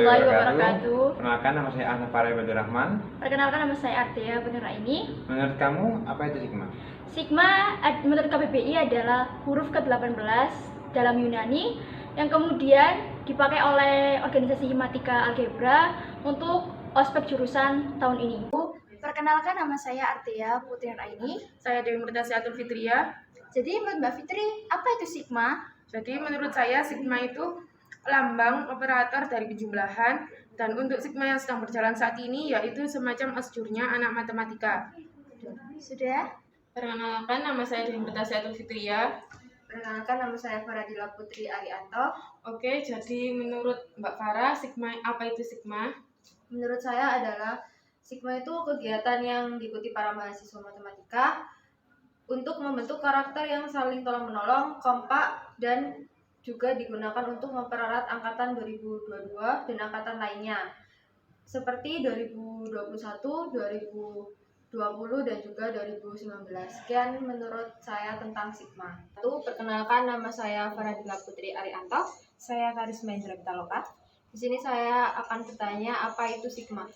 warahmatullahi wabarakatuh. Perkenalkan, nama saya Ahnaf Farah Ibadur Rahman. Perkenalkan, nama saya Artia Bunuraini. Menurut kamu, apa itu sigma? Sigma menurut KBBI adalah huruf ke-18 dalam Yunani yang kemudian dipakai oleh organisasi Himatika Algebra untuk ospek jurusan tahun ini. Perkenalkan, nama saya Artia Putri Nuraini. Saya Dewi Murtasiatul Fitria. Jadi menurut Mbak Fitri, apa itu sigma? Jadi menurut saya sigma itu lambang operator dari kejumlahan, dan untuk sigma yang sedang berjalan saat ini yaitu semacam osjurnya anak matematika. Sudah? Perkenalkan, nama saya Dewi Murtasiatul Fitria. Perkenalkan, nama saya Faradila Putri Arianto. Oke, jadi menurut Mbak Farah, sigma apa itu sigma? Menurut saya adalah sigma itu kegiatan yang diikuti para mahasiswa matematika untuk membentuk karakter yang saling tolong-menolong, kompak, dan juga digunakan untuk mempererat angkatan 2022 dan angkatan lainnya seperti 2021, 2020, dan juga 2019. Sekian menurut saya tentang sigma. Perkenalkan, nama saya Faradila Putri Arianto. Saya Karisma Indra Pitaloka. Di sini saya akan bertanya, apa itu sigma?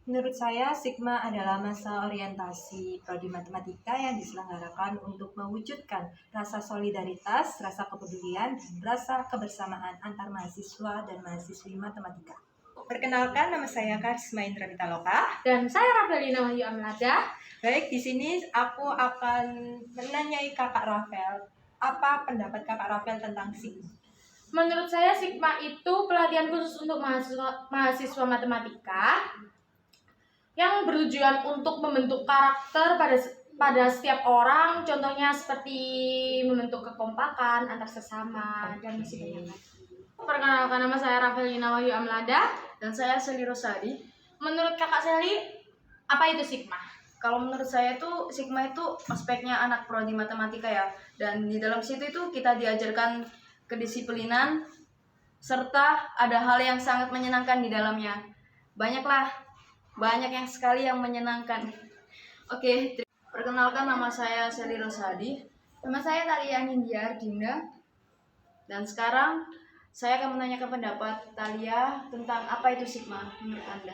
Menurut saya, sigma adalah masa orientasi prodi matematika yang diselenggarakan untuk mewujudkan rasa solidaritas, rasa kepedulian, dan rasa kebersamaan antar mahasiswa dan mahasiswi matematika. Perkenalkan, nama saya Karisma Indra Pitaloka. Dan saya Rafelina Wahyu Amlada. Baik, di sini aku akan menanyai Kakak Rafael. Apa pendapat Kakak Rafael tentang sigma? Menurut saya, sigma itu pelatihan khusus untuk mahasiswa matematika yang bertujuan untuk membentuk karakter pada setiap orang, contohnya seperti membentuk kekompakan antar sesama dan masih banyak lagi. Perkenalkan, nama saya Rafelina Wahyu Amlada. Dan saya Seli Rosadi. Menurut Kakak Seli, apa itu sigma? Kalau menurut saya itu sigma itu aspeknya anak prodi matematika ya. Dan di dalam situ itu kita diajarkan kedisiplinan serta ada hal yang sangat menyenangkan di dalamnya. Banyak yang sekali yang menyenangkan. Oke, perkenalkan, nama saya Seli Rosadi. Nama saya Talia Nindya Ardina. Dan sekarang saya akan menanyakan pendapat Talia tentang apa itu sigma menurut Anda.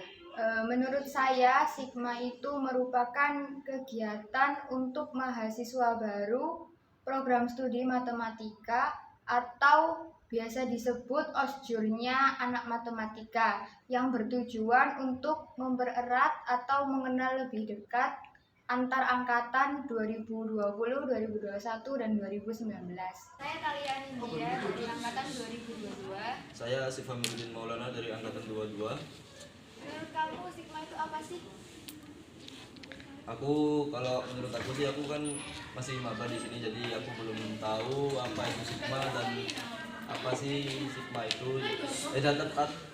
Menurut saya, sigma itu merupakan kegiatan untuk mahasiswa baru program studi matematika atau biasa disebut osjurnya anak matematika yang bertujuan untuk mempererat atau mengenal lebih dekat antar angkatan 2020, 2021, dan 2019. Saya Talia Nindya dari angkatan 2022. Saya Asif Amiruddin Maulana dari angkatan 22. Menurut kamu sigma itu apa sih? Kalau menurut aku sih, aku kan masih maba di sini, jadi aku belum tahu apa itu sigma dan apa sih sigma itu.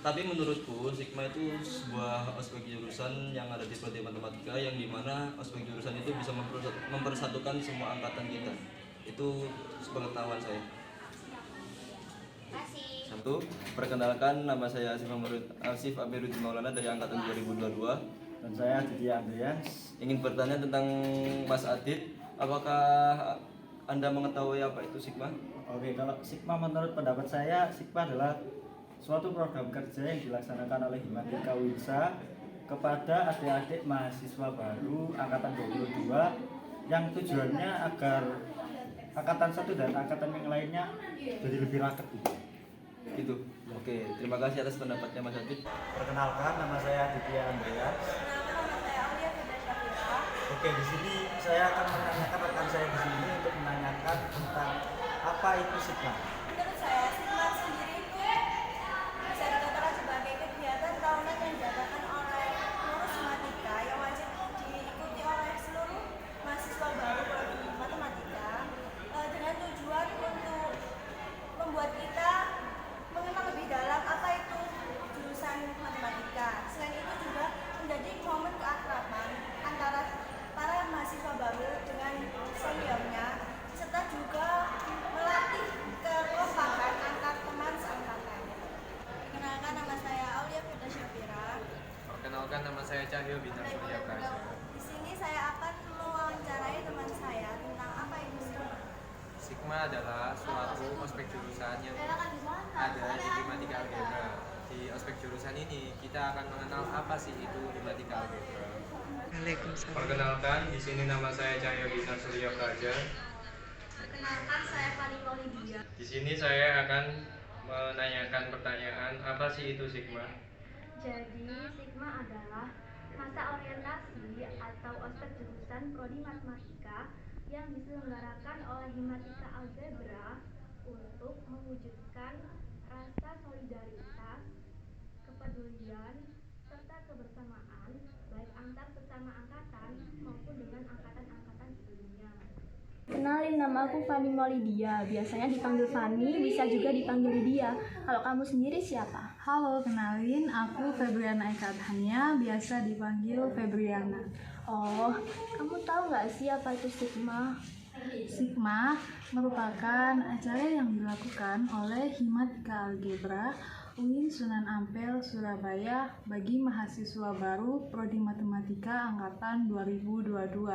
Tapi menurutku sigma itu sebuah ospek jurusan yang ada di prodi matematika, yang dimana ospek jurusan itu bisa mempersatukan semua angkatan kita. Itu sepengetahuan saya. Satu, perkenalkan, nama saya Asif Amiruddin Maulana dari angkatan 2022. Dan saya Didi Andreas. Ingin bertanya tentang Mas Adit, apakah Anda mengetahui apa itu sigma? Oke, kalau sigma menurut pendapat saya, sigma adalah suatu program kerja yang dilaksanakan oleh Himatika Winsa kepada adik-adik mahasiswa baru angkatan 22 yang tujuannya agar angkatan satu dan angkatan yang lainnya jadi lebih raket Itu. Oke, terima kasih atas pendapatnya Mas Adit. Perkenalkan, nama saya Didi Andreas. Oke, di sini saya akan menanyakan rekan saya di sini untuk menanyakan tentang apa itu sigma. Menurut saya, sigma sendiri itu bisa dikatakan sebagai kegiatan tahunan yang diadakan oleh pengurus matematika yang wajib diikuti oleh seluruh mahasiswa baru prodi matematika dengan tujuan untuk membuat kita mengenal lebih dalam apa itu jurusan matematika. Selain itu juga menjadi momen keakraban antara para mahasiswa baru dengan seniornya, serta juga melatih kekompakan antar teman seangkatan. Perkenalkan, nama saya Aulia Firda Syafira. Perkenalkan, nama saya Cahyo Bintang Surya Prasya. Di sini saya akan mewawancarai teman saya tentang apa itu sigma. Sigma adalah suatu ospek jurusan yang ada di Himatika Algebra. di ospek jurusan ini kita akan mengenal apa sih itu himatika algebra. Perkenalkan, di sini nama saya Cahyo Bintang Surya Praja. Perkenalkan, saya Fani Maulidia. Di sini saya akan menanyakan pertanyaan apa sih itu sigma? Jadi, Sigma adalah masa orientasi atau ospek jurusan prodi matematika yang diselenggarakan oleh Himatika Algebra untuk mewujudkan rasa solidaritas, kepedulian, serta kebersamaan baik antar sesama angkatan maupun dengan angkatan-angkatan sebelumnya. Kenalin, nama aku Fani Maulidia. Biasanya dipanggil Fani, bisa juga dipanggil Lydia. Kalau kamu sendiri siapa? Halo, kenalin, aku Febriana Eka Adhania, biasa dipanggil Febriana. Oh, kamu tahu nggak sih apa itu Sigma? Sigma merupakan acara yang dilakukan oleh Himatika Algebra UIN Sunan Ampel, Surabaya bagi mahasiswa baru Prodi Matematika Angkatan 2022.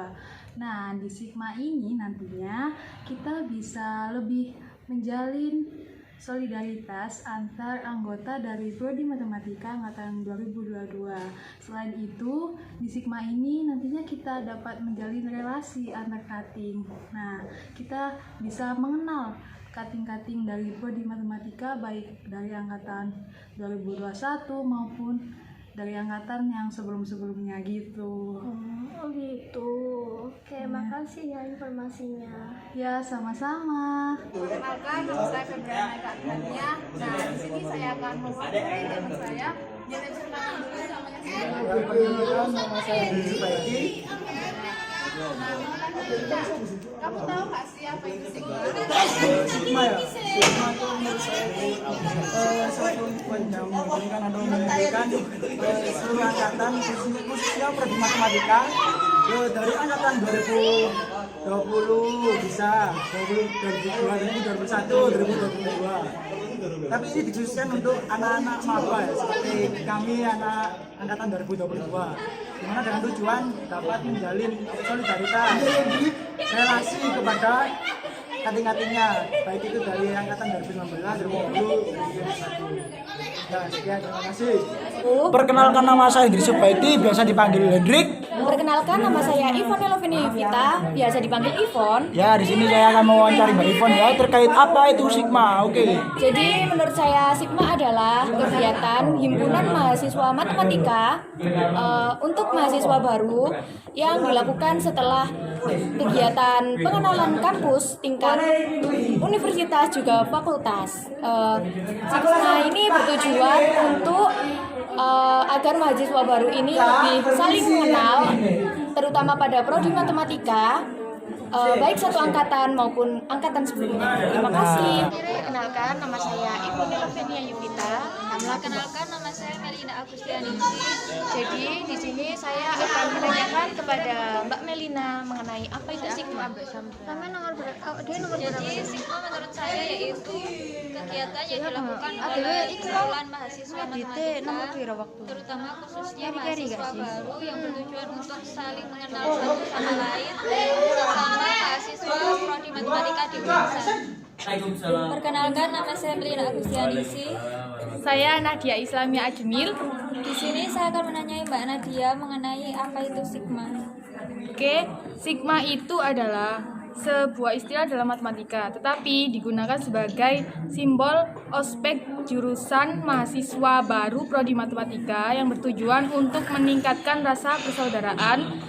Nah, di Sigma ini nantinya kita bisa lebih menjalin solidaritas antar anggota dari Prodi Matematika Angkatan 2022. Selain itu, di Sigma ini nantinya kita dapat menjalin relasi antar cutting. Nah, kita bisa mengenal cutting-cutting dari Prodi Matematika baik dari angkatan 2021 maupun dari angkatan yang sebelum-sebelumnya gitu. Oh gitu. Oke, makasih ya informasinya. Ya, sama-sama. Perkenalkan, nama saya Febriana Eka Adhania. Nah, di sini saya akan mewakili teman saya. Dia bisa kenalkan dulu namanya siapa. Perkenalkan, nama saya Didi Baiki. Kamu tahu nggak sih apa itu Sigma? Sigma ya? Sigma itu menurut saya suatu event yang memberikan atau memberikan seluruh angkatan khususnya Prodi Matematika dari angkatan 2020 bisa 2021, 2022. Tapi ini dikhususkan untuk anak-anak maba ya, seperti kami anak angkatan 2022. Dimana dengan tujuan dapat menjalin solidaritas, relasi kepada kating-katingnya, baik itu dari angkatan 2019, 2020, 2021. Nah, sekian, terima kasih. Perkenalkan, nama saya Hendrik Subaidi, biasa dipanggil Hendrik. Perkenalkan, nama saya Ivon Elovini Yuvita, biasa dipanggil Ivon. Ya, di sini saya akan mewawancari Mbak Ivon ya terkait apa itu Sigma. Oke. Jadi menurut saya Sigma adalah kegiatan himpunan mahasiswa matematika untuk mahasiswa baru yang dilakukan setelah kegiatan pengenalan kampus tingkat universitas juga fakultas. Sigma ini bertujuan untuk agar mahasiswa baru ini lebih saling mengenal, terutama pada prodi matematika, baik satu angkatan maupun angkatan sebelumnya. Terima kasih. Perkenalkan, nama saya Ibu Nilovenia Yuvita. Perkenalkan, nama saya Melina Agustianisi. Jadi di sini saya akan menanyakan kepada Mbak Melina mengenai apa itu Sigma. Jadi Sigma menurut saya yaitu kegiatan yang dilakukan oleh kumpulan mahasiswa matematika, terutama khususnya mahasiswa baru yang bertujuan untuk saling mengenal satu sama lain sesama mahasiswa prodi matematika di jurusan. Perkenalkan, nama saya Melina Agustianisi. Saya Nadia Islamia Ajmil. Di sini saya akan menanyai Mbak Nadia mengenai apa itu Sigma. Oke, Sigma itu adalah sebuah istilah dalam matematika, tetapi digunakan sebagai simbol ospek jurusan mahasiswa baru prodi matematika yang bertujuan untuk meningkatkan rasa persaudaraan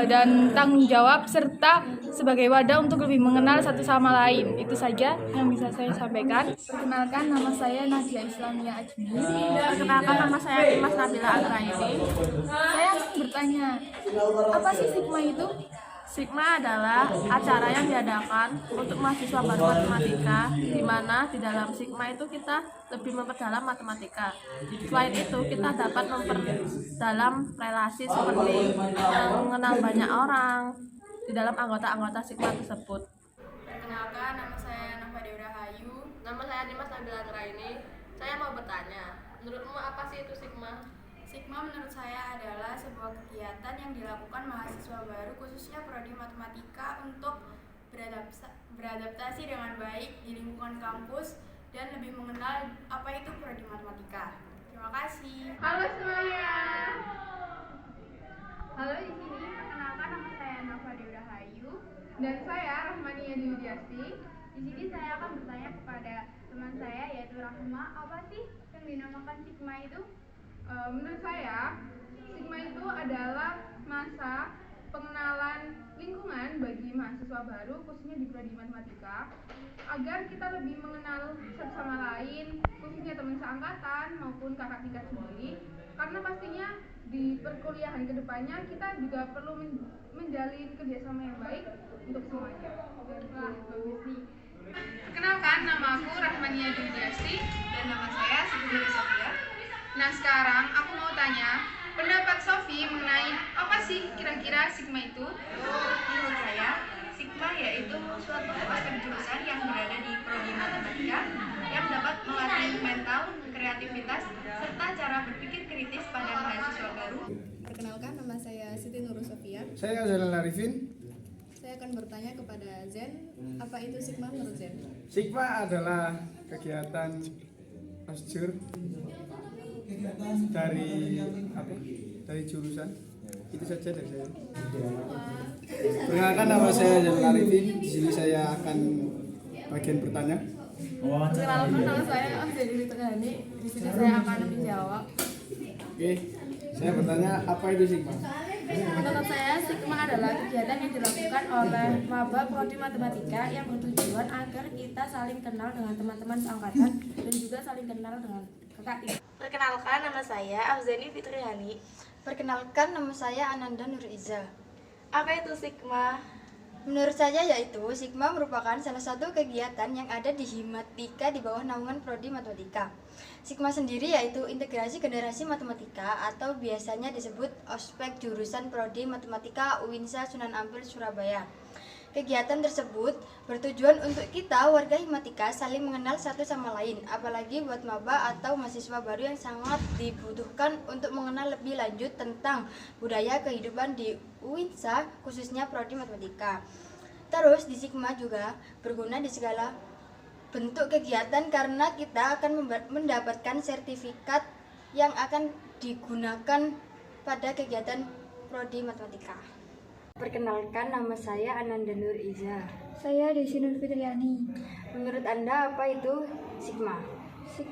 dan tanggung jawab serta sebagai wadah untuk lebih mengenal satu sama lain. Itu saja yang bisa saya sampaikan. Perkenalkan, nama saya Nadia Islamia Ajmi. Perkenalkan, nama saya Dimas Nabila Agraini. Saya bertanya, apa sih Sigma itu? Sigma adalah acara yang diadakan untuk mahasiswa baru matematika, di mana di dalam Sigma itu kita lebih memperdalam matematika. Selain itu, kita dapat memperdalam relasi seperti mengenal banyak orang di dalam anggota-anggota Sigma tersebut. Perkenalkan, nama saya Nova Deura Hayu. Nama saya Dimas Nabila Agraini. Saya mau bertanya, menurutmu apa sih itu Sigma? Sigma menurut saya adalah sebuah kegiatan yang dilakukan mahasiswa baru khususnya prodi matematika untuk beradaptasi dengan baik di lingkungan kampus dan lebih mengenal apa itu prodi matematika. Terima kasih. Halo semuanya. Halo, di sini perkenalkan nama saya Nova Dewa Hayu dan saya Rahmania Diwidiasti. Di sini saya akan bertanya kepada teman saya yaitu Rahma, apa sih yang dinamakan sigma itu? Menurut saya, sigma itu adalah masa pengenalan lingkungan bagi mahasiswa baru khususnya di prodi matematika agar kita lebih mengenal satu sama lain, khususnya teman seangkatan maupun kakak tingkat sendiri, karena pastinya di perkuliahan kedepannya kita juga perlu menjalin kerjasama yang baik untuk semuanya. Wah, bagus nih. Perkenalkan, nama aku Rahmania Diwidiasti dan nama saya Siti Sofia. Nah, sekarang aku mau tanya pendapat Sofi mengenai apa sih kira-kira sigma itu? Menurut saya, sigma yaitu suatu aspek jurusan yang berada di prodi matematika yang dapat melatih mental, kreativitas, serta cara berpikir kritis pada mahasiswa baru. Perkenalkan, nama saya Siti Nurul Sofia. Saya Zainal Arifin. Saya akan bertanya kepada Zen, apa itu sigma menurut Zen? Sigma adalah kegiatan osjur dari jurusan. Itu saja dari saya. Perkenalkan, nama saya Zainal Arifin. Di sini saya akan bagian bertanya. Perkenalkan, nama saya Afzeli Fitriani. Di sini saya akan menjawab. Oke, saya bertanya, apa itu sigma? Menurut saya, sigma adalah kegiatan yang dilakukan oleh maba prodi matematika yang bertujuan agar kita saling kenal dengan teman-teman seangkatan dan juga saling kenal dengan kakak tingkat. Perkenalkan, nama saya Afzani Fitriani. Perkenalkan, nama saya Ananda Nuriza. Apa itu sigma? Menurut saya yaitu sigma merupakan salah satu kegiatan yang ada di Himatika di bawah naungan prodi matematika. Sigma sendiri yaitu integrasi generasi matematika atau biasanya disebut ospek jurusan prodi matematika UINSA Sunan Ampel Surabaya. Kegiatan tersebut bertujuan untuk kita warga Himatika saling mengenal satu sama lain, apalagi buat maba atau mahasiswa baru yang sangat dibutuhkan untuk mengenal lebih lanjut tentang budaya kehidupan di UINSA khususnya prodi matematika. Terus di Sigma juga berguna di segala bentuk kegiatan karena kita akan mendapatkan sertifikat yang akan digunakan pada kegiatan prodi matematika. Perkenalkan, nama saya Ananda Nur Iza. Saya Desi Nur Fitriani. Menurut Anda apa itu sigma?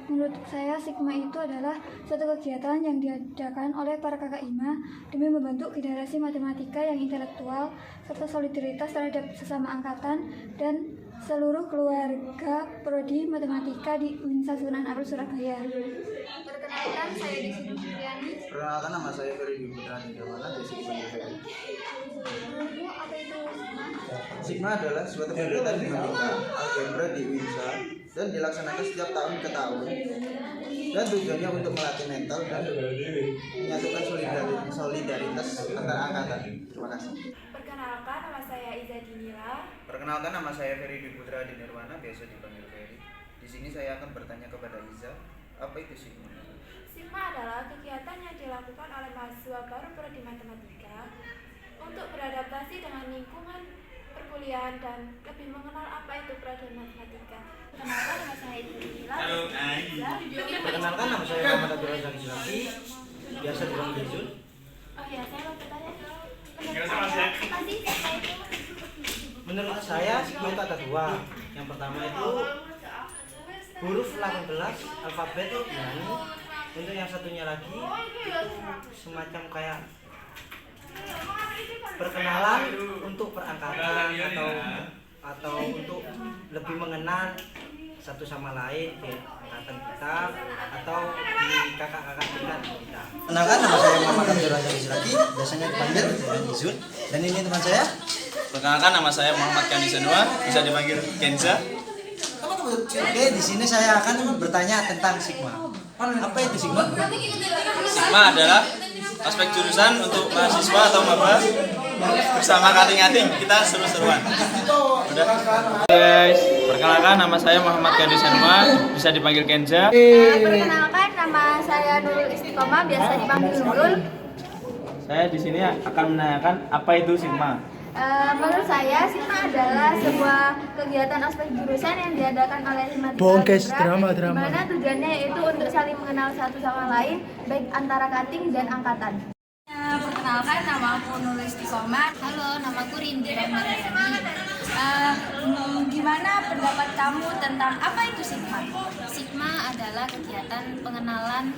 Menurut saya, sigma itu adalah suatu kegiatan yang diadakan oleh para kakak IMA demi membentuk generasi matematika yang intelektual serta solidaritas terhadap sesama angkatan dan seluruh keluarga prodi matematika di UINSA Sunan Ampel Surabaya. Perkenalkan, saya Desi Nur Fitriani. Perkenalkan, nama saya Ferry Putra Nidamana dari Sigma. Menurutmu apa itu sigma? Sigma adalah suatu kegiatan matematika algebra di UINSA dan dilaksanakan setiap tahun ke tahun, dan tujuannya untuk melatih mental dan menyatukan solidaritas antar angkatan. Terima kasih. Perkenalkan, nama saya Iza Dinila. Perkenalkan, nama saya Ferry Putra Nirwana, biasa dipanggil Ferry. Di sini saya akan bertanya kepada Iza, apa itu sigma? Sigma adalah kegiatan yang dilakukan oleh mahasiswa baru prodi matematika untuk beradaptasi dengan lingkungan perkuliahan dan lebih mengenal apa itu prodi matematika. Perkenalkan, nama saya Dinila. Perkenalkan, nama saya Muhammad Abdul Razak Islami, biasa dipanggil Jun. Oh ya, saya mau bertanya dulu. Menurut saya sigma itu ada dua. Yang pertama itu huruf 18 alfabet Yunani. Untuk yang satunya lagi itu semacam kayak perkenalan untuk perangkatan atau untuk lebih mengenal satu sama lain di angkatan kita atau di kakak-kakak tingkat kita. Perkenalkan, nama saya Muhammad Abdul Razak Islami, biasanya dipanggil Izun. Dan ini teman saya. Perkenalkan, nama saya Muhammad Kandi Senua, bisa dipanggil Kenza. Oke, di sini saya akan bertanya tentang sigma. Apa itu sigma? Sigma adalah aspek jurusan untuk mahasiswa atau maba bersama kating-kating kita seru-seruan. Udah. Guys, perkenalkan, nama saya Muhammad Kandi Senua, bisa dipanggil Kenza. Perkenalkan, nama saya Nurul Istiqomah, biasa dipanggil Nurul. Saya di sini akan menanyakan apa itu sigma. Menurut saya, Sigma adalah sebuah kegiatan ospek jurusan yang diadakan oleh Himatika Bohong guys, Algebra, drama. di mana tujuannya yaitu untuk saling mengenal satu sama lain, baik antara kating dan angkatan. Perkenalkan, nama aku Nurul Istiqomah. Halo, nama aku Rindi Rahmariani. Gimana pendapat kamu tentang apa itu Sigma? Sigma adalah kegiatan pengenalan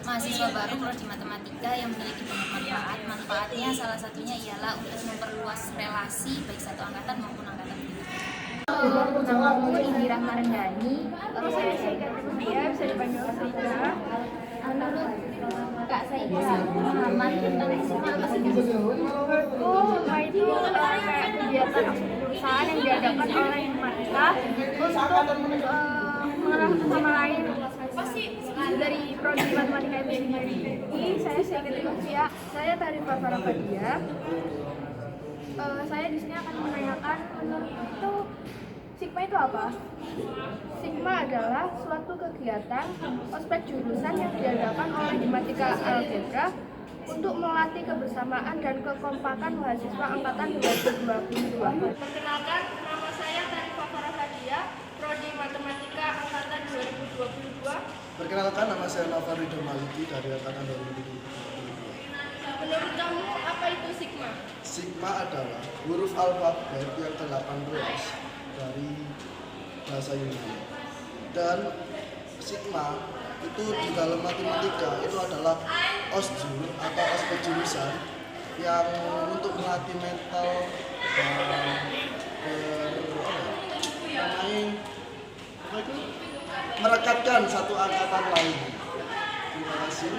mahasiswa baru prodi matematika yang memiliki banyak manfaat. Manfaatnya salah satunya ialah untuk memperluas relasi baik satu angkatan maupun angkatan berikutnya. Nama aku Rindi Rahmariani. Saya Saikat Rufia, bisa dipanggil Saika. Kak Saika, pemahaman tentang Sigma apa sih? Menurutku, Sigma itu kayak kegiatan jurusan yang diadakan oleh Himatika untuk mengenal satu sama lain. Dari prodi matematika itu sendiri. Saya Saikat Rufia. Saya Tarifah Farafadia. Saya di sini akan menanyakan, menurut itu Sigma itu apa? Sigma adalah suatu kegiatan ospek jurusan yang diadakan oleh Himatika Algebra untuk melatih kebersamaan dan kekompakan mahasiswa angkatan 2022. Perkenalkan, nama saya Tarifah Farafadia, prodi matematika angkatan 2022. Perkenalkan, nama saya Nova Ridho Maliki dari angkatan 2022. Menurut kamu, apa itu Sigma? Sigma adalah huruf alfabet yang ke-18 dari bahasa Yunani. Dan Sigma itu di dalam matematika itu adalah osjur atau ospek jurusan yang untuk melatih mental dan merekatkan satu angkatan lain. Terima kasih.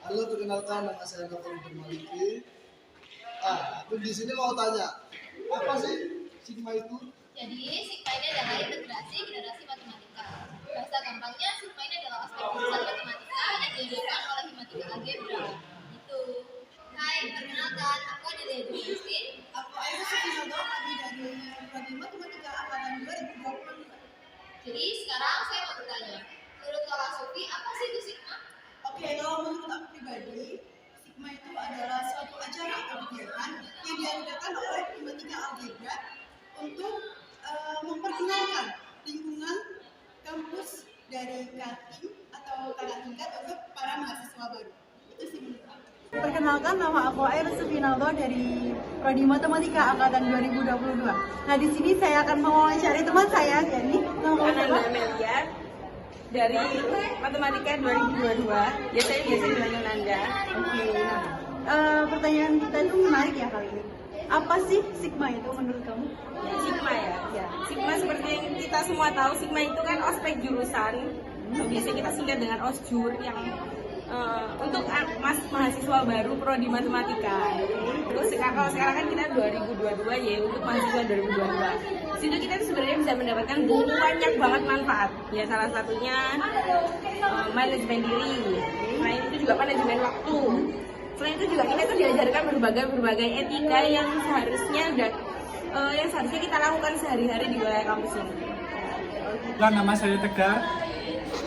Halo, perkenalkan, nama saya Nova Ridho Maliki. Aku di sini mau tanya, apa sih Sigma itu? Jadi, Sigma ini adalah integrasi generasi matematika. Bahasa gampangnya, Sigma ini adalah aspek jurusan matematika yang diadakan oleh Himatika Algebra. Gitu. Hai, perkenalkan, aku Adelia Justin. Aku Aira Sufinaldo, kami dari prodi matematika angkatan 2022. Jadi, sekarang saya mau bertanya, menurut Kakak Sufi, apa sih itu Sigma? Oke, kalau menurut aku pribadi, Sigma itu adalah suatu acara atau kegiatan yang diadakan oleh Himatika Algebra untuk memperkenalkan lingkungan kampus dari kating atau kakak tingkat untuk para mahasiswa baru. Itu sih menurut aku. Perkenalkan, nama aku Aira Sufinaldo dari prodi matematika angkatan 2022. Nah, di sini saya akan mewawancari teman saya, yakni Ananda Amelia dari matematika 2022. Biasanya dipanggil Nanda. Oke, nah, pertanyaan kita itu menarik ya kali ini. Apa sih Sigma itu menurut kamu? Sigma ya. Sigma seperti yang kita semua tahu, Sigma itu kan ospek jurusan. Biasanya kita singkat dengan osjur yang untuk mahasiswa baru prodi matematika. Terus kalau sekarang kan kita 2022 ya, untuk mahasiswa 2022. Situ kita sebenarnya bisa mendapatkan banyak banget manfaat. Ya, salah satunya manajemen diri. Selain itu juga manajemen waktu. Selain itu juga kita tuh diajarkan berbagai etika yang seharusnya kita lakukan sehari-hari di wilayah kampus ini. Nama saya Tegar.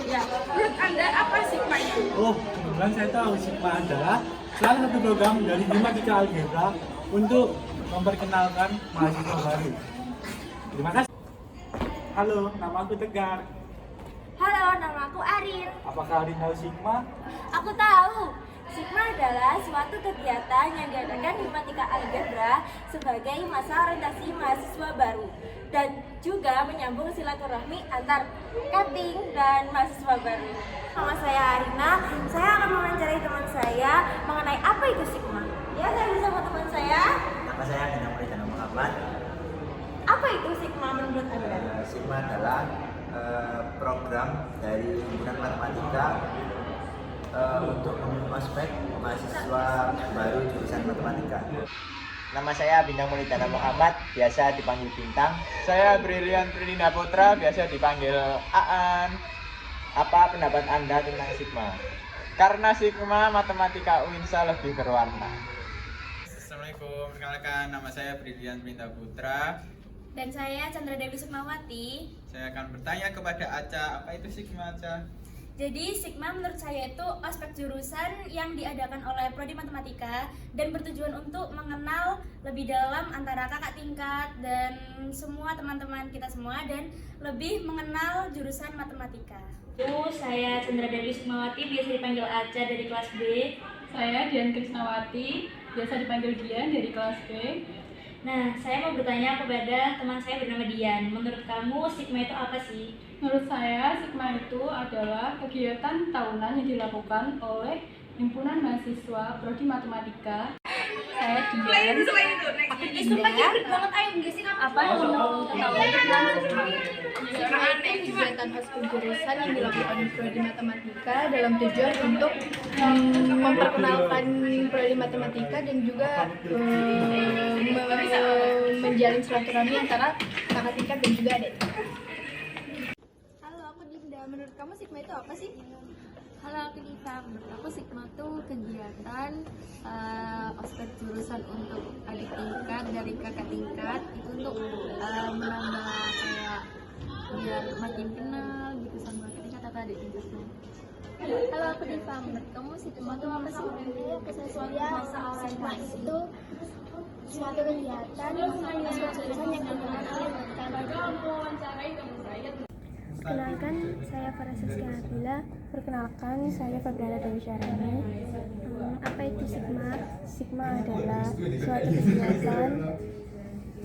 Ya, menurut Anda apa Sigma itu? Oh, kebetulan saya tahu Sigma adalah salah satu program dari Himatika Algebra untuk memperkenalkan mahasiswa baru. Terima kasih. Halo, nama aku Tegar. Halo, nama aku Arin. Apakah Arin tahu Sigma? Aku tahu. Sigma adalah suatu kegiatan yang diadakan Himatika Algebra sebagai masa orientasi mahasiswa baru dan juga menyambung silaturahmi antar kating dan mahasiswa baru. Nama saya Arina, saya akan mewawancarai teman saya mengenai apa itu Sigma. Ya, saya bersama teman saya. Nama saya Bintang Pridana Muhammad. Apa itu Sigma menurut Anda? Sigma adalah program dari himpunan matematika untuk ospek mahasiswa baru jurusan matematika. Nama saya Bintang Pridana Muhammad, biasa dipanggil Bintang. Saya Brilian Prilina Putra, biasa dipanggil Aan. Apa pendapat Anda tentang Sigma? Karena Sigma matematika UINSA lebih berwarna. Assalamualaikum, perkenalkan nama saya Brilian Prilina Putra. Dan saya Chandra Dewi Sukmawati. Saya akan bertanya kepada Aca, apa itu Sigma, Aca? Jadi Sigma menurut saya itu ospek jurusan yang diadakan oleh Prodi Matematika dan bertujuan untuk mengenal lebih dalam antara kakak tingkat dan semua teman-teman kita semua dan lebih mengenal jurusan matematika. Saya Chandra Dewi Sukmawati, biasa dipanggil Aca dari kelas B. Saya Dian Krisnawati, biasa dipanggil Dian dari kelas B. Nah, saya mau bertanya kepada teman saya bernama Dian. Menurut kamu Sigma itu apa sih? Menurut saya, Sigma itu adalah kegiatan tahunan yang dilakukan oleh Himpunan Mahasiswa Prodi Matematika. Saya Dian. Apa yang mau ketahui tentang Sigma? Sigma itu kegiatan ospek jurusan yang dilakukan Prodi Matematika dalam tujuan untuk memperkenalkan Prodi Matematika dan juga menjalin silaturahmi antara kakak tingkat dan juga adik tingkat. Halo, aku Dinda. Menurut kamu Sigma itu apa sih? Halo, aku Diva. Menurut aku Sigma itu kegiatan ospek jurusan untuk adik tingkat dari kakak tingkat itu untuk menambah kayak biar makin kenal gitu sama kakak tingkat atau adik tingkatnya. Halo, aku Diva. Menurut kamu Sigma itu apa sih? Sigma itu suatu kegiatan ospek jurusan yang dilakukan oleh Perkenalkan, saya Farah Saskia Nabila. Perkenalkan, saya Fabriana Dewi Syarani. Apa itu Sigma? Sigma adalah suatu kegiatan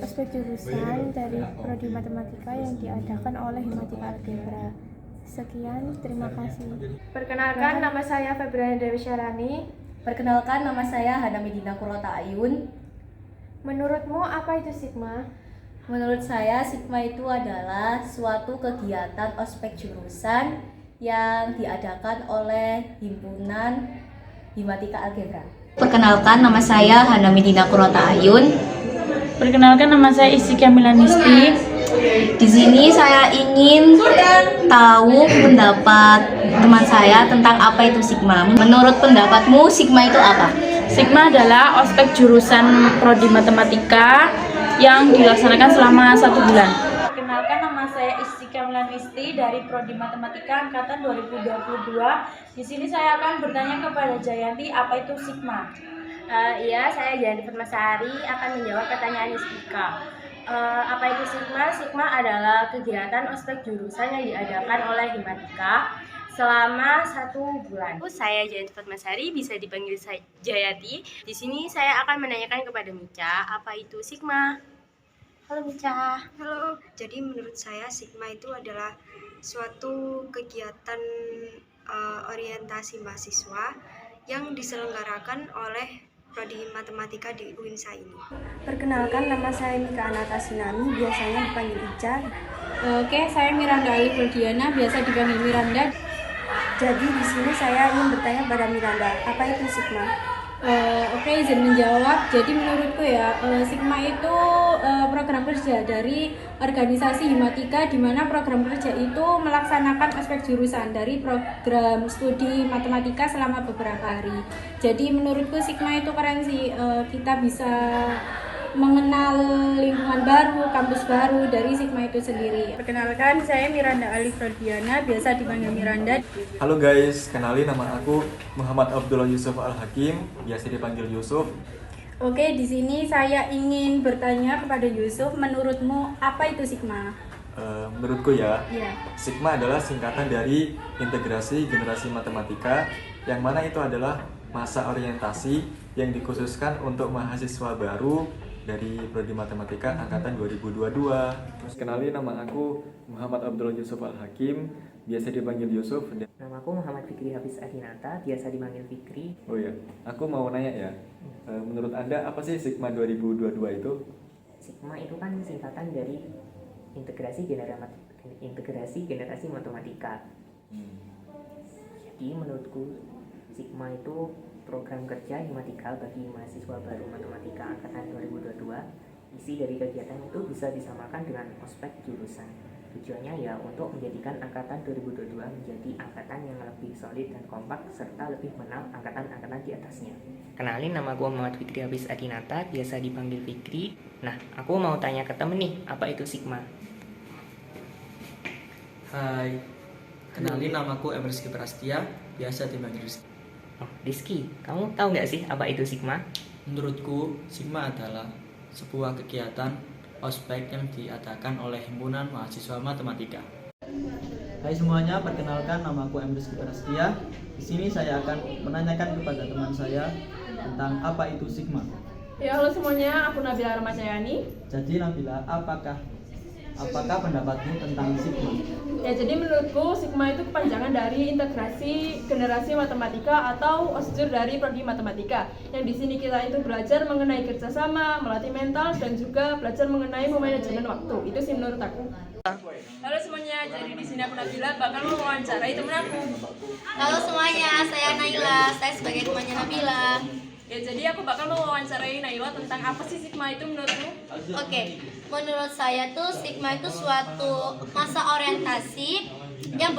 ospek jurusan dari Prodi Matematika yang diadakan oleh Himatika Algebra. Sekian, terima kasih. Perkenalkan, nama saya Fabriana Dewi Syarani. Perkenalkan, nama saya Hana Medina Kurota Ayun. Menurutmu apa itu Sigma? Menurut saya, Sigma itu adalah suatu kegiatan ospek jurusan yang diadakan oleh Himpunan Himatika Algebra. Perkenalkan, nama saya Hana Medina Kurota Ayun. Perkenalkan, nama saya Isika Milanisti. Di sini saya ingin tahu pendapat teman saya tentang apa itu Sigma. Menurut pendapatmu, Sigma itu apa? Sigma adalah ospek jurusan Prodi Matematika yang dilaksanakan selama 1 bulan. Perkenalkan, nama saya Istika Milanisti dari Prodi Matematika angkatan 2022. Di sini saya akan bertanya kepada Jayanti, apa itu Sigma? Iya, saya Jayanti Fatmasari akan menjawab pertanyaan Istika. Apa itu Sigma? Sigma adalah kegiatan ospek jurusan yang diadakan oleh Himatika selama 1 bulan. Saya Jayanti Fatmasari, bisa dipanggil Jayati. Di sini saya akan menanyakan kepada Mica, apa itu Sigma? Halo Mica. Halo. Jadi menurut saya Sigma itu adalah suatu kegiatan orientasi mahasiswa yang diselenggarakan oleh Prodi Matematika di UINSA ini. Perkenalkan, nama saya Mika Anata Sinami, biasanya dipanggil Ica. Oke, saya Miranda Ali Ferdiana, biasa dipanggil Miranda. Jadi di sini saya ingin bertanya pada Miranda, apa itu Sigma? Oke, izin menjawab. Jadi menurutku ya, Sigma itu program kerja dari organisasi Himatika, di mana program kerja itu melaksanakan aspek jurusan dari program studi matematika selama beberapa hari. Jadi menurutku Sigma itu keren sih, kita bisa mengenal lingkungan baru, kampus baru dari Sigma itu sendiri. Perkenalkan, saya Miranda Ali Ferdiana, biasa dipanggil Miranda. Halo guys, kenalin nama aku Muhammad Abdullah Yusuf Al-Hakim, biasa dipanggil Yusuf. Oke, di sini saya ingin bertanya kepada Yusuf, menurutmu apa itu Sigma? Menurutku ya, Iya. Sigma adalah singkatan dari Integrasi Generasi Matematika, yang mana itu adalah masa orientasi yang dikhususkan untuk mahasiswa baru dari Prodi Matematika angkatan 2022. Kenalin, nama aku Muhammad Abdullah Yusuf Al-Hakim, biasa dipanggil Yusuf. Nama aku Muhammad Fikri Hafiz Adinata, biasa dipanggil Fikri. Oh ya, aku mau nanya ya, menurut Anda apa sih Sigma 2022 itu? Sigma itu kan singkatan dari Integrasi Generasi Matematika. Jadi menurutku Sigma itu program kerja Himatika bagi mahasiswa baru matematika angkatan 2022. Isi dari kegiatan itu bisa disamakan dengan ospek jurusan. Tujuannya ya untuk menjadikan angkatan 2022 menjadi angkatan yang lebih solid dan kompak serta lebih mengenal angkatan-angkatan di atasnya. Kenalin, nama gue Muhammad Fikri Hafiz Adinata, biasa dipanggil Fikri. Nah, aku mau tanya ke temen nih, apa itu Sigma? Hai, Kenalin, namaku Rizky Prastia, biasa dipanggil Rizky. Oh, Rizky, kamu tahu nggak sih apa itu Sigma? Menurutku, Sigma adalah sebuah kegiatan ospek yang diadakan oleh Himpunan Mahasiswa Matematika. Hai semuanya, perkenalkan namaku Rizky Prastia. Di sini saya akan menanyakan kepada teman saya tentang apa itu Sigma. Ya, halo semuanya, aku Nabila Ramadjayani. Jadi Nabila, apakah pendapatmu tentang Sigma? Ya, jadi menurutku Sigma itu kepanjangan dari Integrasi Generasi Matematika atau OSJUR dari Prodi Matematika. Yang di sini kita itu belajar mengenai kerjasama, melatih mental, dan juga belajar mengenai manajemen waktu. Itu sih menurut aku. Halo semuanya, jadi di sini aku Nabila bakal mewawancarai temen aku. Halo semuanya, saya Naila. Saya sebagai temannya Nabila. Ya, jadi aku bakal mewawancarai Naila tentang apa sih Sigma itu menurutmu? Oke, menurut saya tuh Sigma itu suatu masa orientasi yang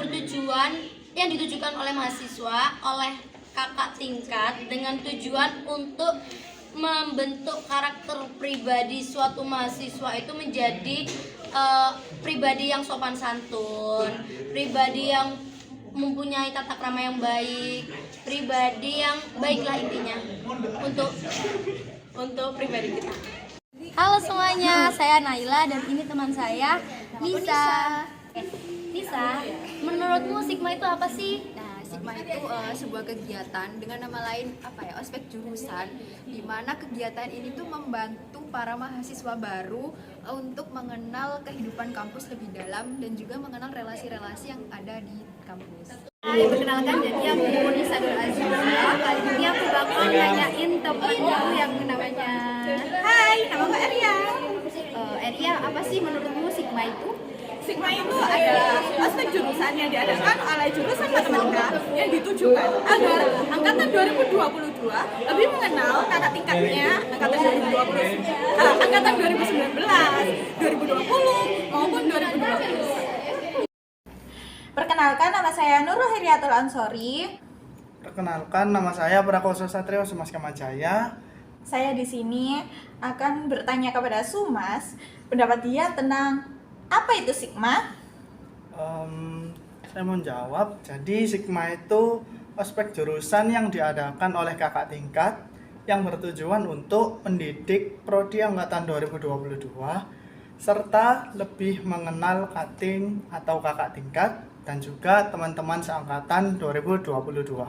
ditujukan oleh mahasiswa, oleh kakak tingkat dengan tujuan untuk membentuk karakter pribadi suatu mahasiswa itu menjadi pribadi yang sopan santun, pribadi yang mempunyai tata krama yang baik, pribadi yang baiklah intinya untuk pribadi kita. Halo semuanya, saya Naila dan ini teman saya Nisa. Nisa, menurutmu Sigma itu apa sih? Sigma itu sebuah kegiatan dengan nama lain ospek jurusan, di mana kegiatan ini tuh membantu para mahasiswa baru untuk mengenal kehidupan kampus lebih dalam dan juga mengenal relasi-relasi yang ada di kampus. Hai, perkenalkan, jadi aku Nisa Nur Aziza. Kali ini aku bakal nanyain temanku yang namanya Hai, nama aku Eria. Eria, apa sih menurutmu Sigma itu? Sigma itu adalah aspek jurusan yang diadakan oleh jurusan matematika yang ditujukan agar angkatan 2022 lebih mengenal kakak tingkatnya angkatan 2019, 2020 maupun 2020. Perkenalkan, nama saya Nurul Hiriatul Ansori. Perkenalkan, nama saya Prakoso Satrio Sumas Kamajaya. Saya di sini akan bertanya kepada Sumas pendapat dia tentang apa itu Sigma? Saya mau jawab. Jadi Sigma itu ospek jurusan yang diadakan oleh kakak tingkat yang bertujuan untuk mendidik prodi angkatan 2022 serta lebih mengenal kating atau kakak tingkat dan juga teman-teman seangkatan 2022.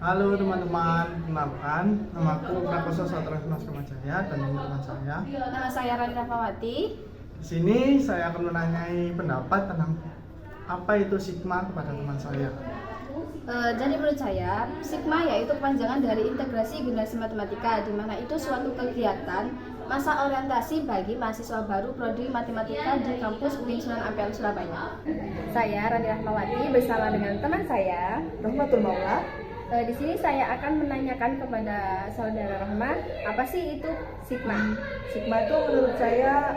Halo teman-teman, kenalkan, namaku Prakoso Satrio Sumas Kamajaya dan ini teman saya. Nama saya Rani Rafawati. Di sini saya akan menanyai pendapat tentang apa itu Sigma kepada teman saya. Jadi menurut saya, Sigma yaitu kepanjangan dari Integrasi Generasi Matematika, di mana itu suatu kegiatan masa orientasi bagi mahasiswa baru Prodi Matematika di kampus UIN Sunan Ampel, Surabaya. Saya Rani Rahmawati bersama dengan teman saya Rahmatul Maula. Di sini saya akan menanyakan kepada saudara Rahma, apa sih itu Sigma? Sigma itu menurut saya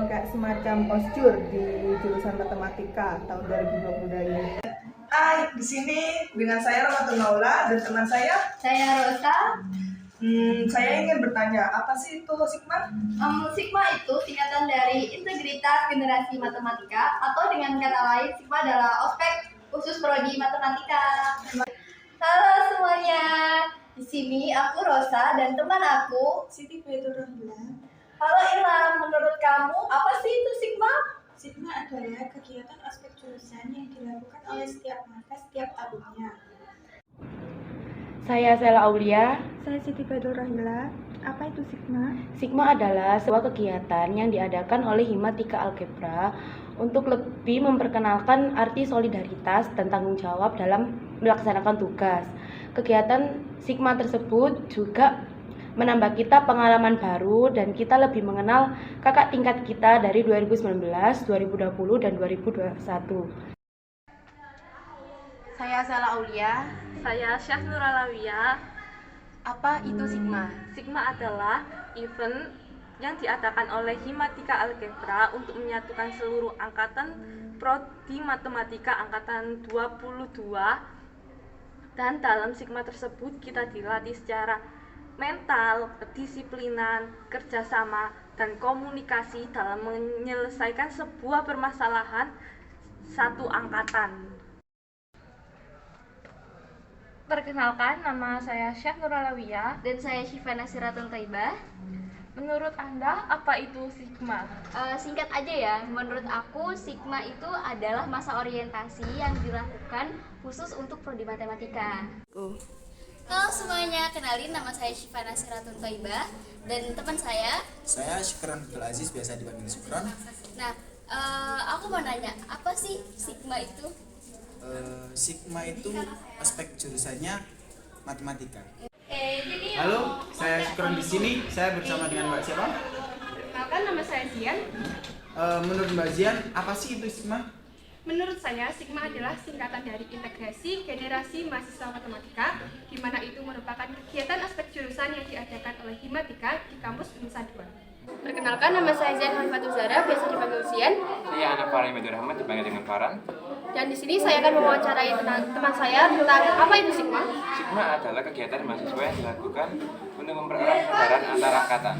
kayak semacam OSJUR di jurusan matematika tahun 2022 ini. Hai, di sini dengan saya Rahmatul Maula dan teman saya Rosa. Saya ingin bertanya, apa sih itu Sigma? Sigma itu singkatan dari Integritas Generasi Matematika, atau dengan kata lain Sigma adalah ospek khusus prodi matematika. Halo semuanya, di sini aku Rosa dan teman aku Siti Baitur Rahman. Halo Ilham, menurut kamu apa sih itu Sigma? Sigma adalah kegiatan aspek jurusan yang dilakukan oleh setiap mata setiap tahunnya. Saya Sela Aulia. Saya Siti Baitur Rahila. Apa itu Sigma? Sigma adalah sebuah kegiatan yang diadakan oleh Himatika Algebra untuk lebih memperkenalkan arti solidaritas dan tanggung jawab dalam melaksanakan tugas. Kegiatan Sigma tersebut juga menambah kita pengalaman baru dan kita lebih mengenal kakak tingkat kita dari 2019, 2020, dan 2021. Saya Sela Aulia. Saya Syahnur Alawiyah. Apa itu Sigma? Sigma adalah event yang diadakan oleh Himatika Algebra untuk menyatukan seluruh angkatan Prodi Matematika angkatan 22, dan dalam Sigma tersebut kita dilatih secara mental, kedisiplinan, kerjasama, dan komunikasi dalam menyelesaikan sebuah permasalahan satu angkatan. Perkenalkan, nama saya Syah Nuralawiyah. Dan saya Syifa Nasiratun Taibah. Menurut Anda, apa itu Sigma? Singkat aja ya, menurut aku Sigma itu adalah masa orientasi yang dilakukan khusus untuk prodi matematika. Halo semuanya, kenalin nama saya Syifa Nasiratun Taibah dan teman saya Syukron Abdul Aziz, biasa dipanggil Syukron. Nah, aku mau nanya, apa sih Sigma itu? Sigma itu aspek jurusannya matematika. Halo, saya Syukron di sini. Saya bersama dengan Mbak siapa? Perkenalkan, nama saya Zian. Menurut Mbak Zian, apa sih itu Sigma? Menurut saya, Sigma adalah singkatan dari Integrasi Generasi Mahasiswa Matematika, di mana itu merupakan kegiatan aspek jurusan yang diadakan oleh Himatika di kampus Unesa 2. Perkenalkan, nama saya Zian Hanifatul Zahra, biasa dipanggil Zian. Saya anak Farhan Medur Rahmat, dipanggil dengan Farhan. Dan di sini saya akan mewawancarai teman saya tentang apa itu Sigma. Sigma adalah kegiatan mahasiswa yang dilakukan untuk mempererat perbedaan antara angkatan.